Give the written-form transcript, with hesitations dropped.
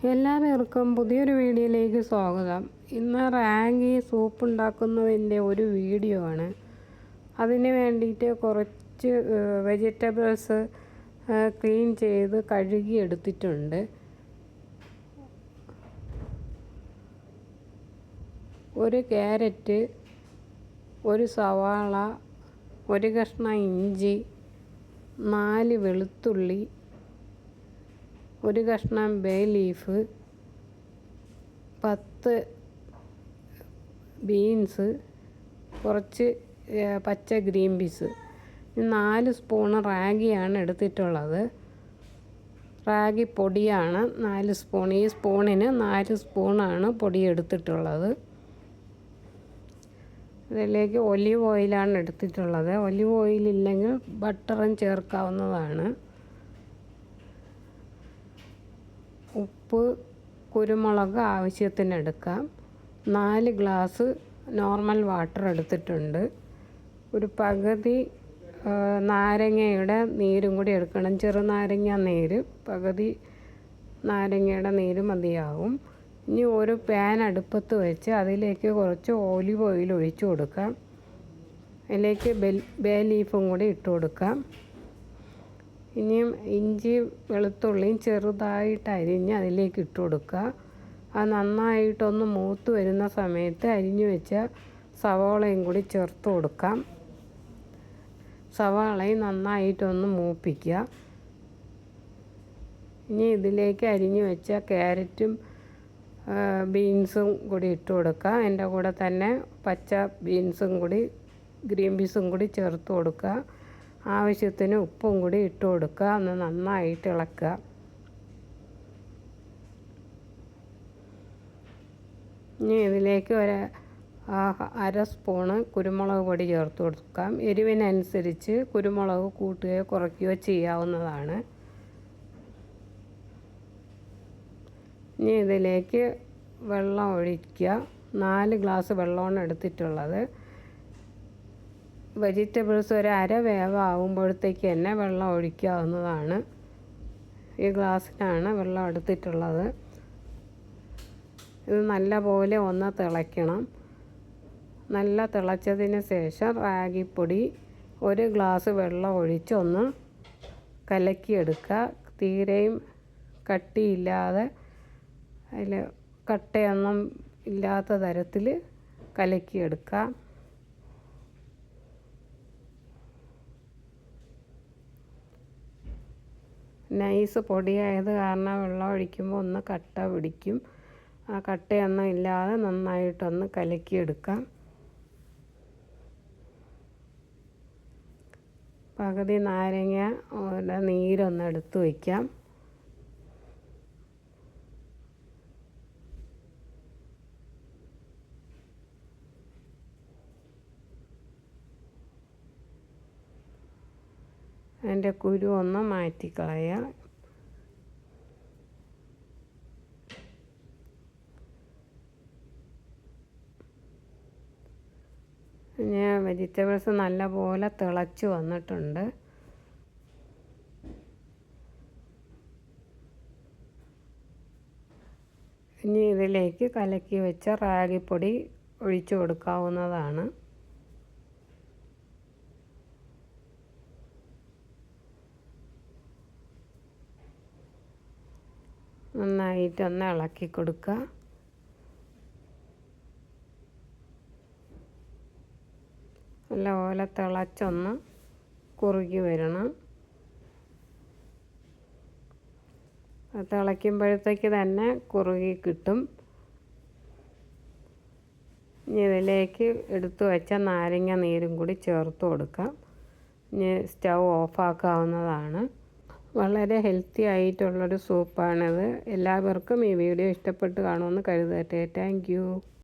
എല്ലാവർക്കും പുതിയൊരു വീഡിയോയിലേക്ക് സ്വാഗതം. ഇന്ന് റാഗി സൂപ്പ് ഉണ്ടാക്കുന്നതിൻ്റെ ഒരു വീഡിയോ ആണ്. അതിന് വേണ്ടിയിട്ട് കുറച്ച് വെജിറ്റബിൾസ് ക്ലീൻ ചെയ്ത് കഴുകി എടുത്തിട്ടുണ്ട്. ഒരു ക്യാരറ്റ്, ഒരു സവാള, ഒരു കഷ്ണം ഇഞ്ചി, 4 വെളുത്തുള്ളി, ഒരു കഷ്ണം ബേ ലീഫ്, 10 ബീൻസ്, കുറച്ച് പച്ച ഗ്രീൻ പീസ്. 4 സ്പൂണ് റാഗിയാണ് എടുത്തിട്ടുള്ളത്. റാഗി പൊടിയാണ് 4 സ്പൂൺ. ഈ സ്പൂണിന് 4 സ്പൂണാണ് പൊടി എടുത്തിട്ടുള്ളത്. ഇതിലേക്ക് ഒലിവ് ഓയിലാണ് എടുത്തിട്ടുള്ളത്. ഒലിവ് ഓയിൽ ഇല്ലെങ്കിൽ ബട്ടറും ചേർക്കാവുന്നതാണ്. ഉപ്പ്, കുരുമുളക് ആവശ്യത്തിന് എടുക്കാം. 4 ഗ്ലാസ് നോർമൽ വാട്ടർ എടുത്തിട്ടുണ്ട്. ഒരു പകുതി നാരങ്ങയുടെ നീരും കൂടി എടുക്കണം. ചെറുനാരങ്ങ നീര്, പകുതി നാരങ്ങയുടെ നീര് മതിയാവും. ഇനി ഒരു പാൻ അടുപ്പത്ത് വെച്ച് അതിലേക്ക് കുറച്ച് ഒലിവ് ഓയിൽ ഒഴിച്ചു കൊടുക്കാം. അതിലേക്ക് ബേ ലീഫും കൂടി ഇട്ട് കൊടുക്കാം. ഇനിയും ഇഞ്ചി വെളുത്തുള്ളിയും ചെറുതായിട്ട് അരിഞ്ഞ് അതിലേക്ക് ഇട്ട് കൊടുക്കുക. അത് നന്നായിട്ടൊന്ന് മൂത്ത് വരുന്ന സമയത്ത് അരിഞ്ഞു വെച്ച സവാളയും കൂടി ചേർത്ത് കൊടുക്കാം. സവാളയും നന്നായിട്ടൊന്ന് മൂപ്പിക്കുക. ഇനി ഇതിലേക്ക് അരിഞ്ഞു വെച്ച ക്യാരറ്റും ബീൻസും കൂടി ഇട്ട് കൊടുക്കുക. അതിൻ്റെ കൂടെ തന്നെ പച്ച ബീൻസും കൂടി ഗ്രീൻ പീസും കൂടി ചേർത്ത് കൊടുക്കുക. ആവശ്യത്തിന് ഉപ്പും കൂടി ഇട്ട് കൊടുക്കുക. ഒന്ന് നന്നായിട്ട് ഇളക്കുക. ഇനി ഇതിലേക്ക് അര സ്പൂണ് കുരുമുളക് പൊടി ചേർത്ത് കൊടുക്കാം. എരിവിനനുസരിച്ച് കുരുമുളക് കൂട്ടുകയോ കുറയ്ക്കുകയോ ചെയ്യാവുന്നതാണ്. ഇനി ഇതിലേക്ക് വെള്ളം ഒഴിക്കുക. 4 ഗ്ലാസ് വെള്ളമാണ് എടുത്തിട്ടുള്ളത്. വെജിറ്റബിൾസ് ഒരു അര വേവാകുമ്പോഴത്തേക്ക് തന്നെ വെള്ളം ഒഴിക്കാവുന്നതാണ്. ഈ ഗ്ലാസ്സിനാണ് വെള്ളം എടുത്തിട്ടുള്ളത്. ഇത് നല്ലപോലെ ഒന്ന് തിളയ്ക്കണം. നല്ല തിളച്ചതിന് ശേഷം റാഗിപ്പൊടി 1 ഗ്ലാസ് വെള്ളം ഒഴിച്ച് ഒന്ന് കലക്കിയെടുക്കുക. തീരെയും കട്ടിയില്ലാതെ, അതിൽ കട്ടയൊന്നും ഇല്ലാത്ത തരത്തിൽ കലക്കിയെടുക്കുക. നൈസ് പൊടിയായത് കാരണം വെള്ളം ഒഴിക്കുമ്പോൾ ഒന്ന് കട്ട പിടിക്കും. ആ കട്ടയൊന്നും ഇല്ലാതെ നന്നായിട്ടൊന്ന് കലക്കിയെടുക്കാം. പകുതി നാരങ്ങ നീരൊന്ന് എടുത്ത് വയ്ക്കാം. അതിൻ്റെ കുരു ഒന്ന് മാറ്റിക്കളയാം. പിന്നെ വെജിറ്റബിൾസ് നല്ലപോലെ തിളച്ച് വന്നിട്ടുണ്ട്. ഇനി ഇതിലേക്ക് കലക്കി വെച്ച റാഗിപ്പൊടി ഒഴിച്ചു കൊടുക്കാവുന്നതാണ്. നന്നായിട്ടൊന്ന് ഇളക്കി കൊടുക്കുക. നല്ലപോലെ തിളച്ചൊന്ന് കുറുകി വരണം. തിളയ്ക്കുമ്പോഴത്തേക്ക് തന്നെ കുറുകി കിട്ടും. ഇനി ഇതിലേക്ക് എടുത്തു വെച്ച നാരങ്ങ നീരും കൂടി ചേർത്ത് കൊടുക്കാം. ഇനി സ്റ്റൗ ഓഫാക്കാവുന്നതാണ്. വളരെ ഹെൽത്തി ആയിട്ടുള്ളൊരു സൂപ്പാണിത്. എല്ലാവർക്കും ഈ വീഡിയോ ഇഷ്ടപ്പെട്ട് കാണുമെന്ന് കരുതട്ടെ. Thank you.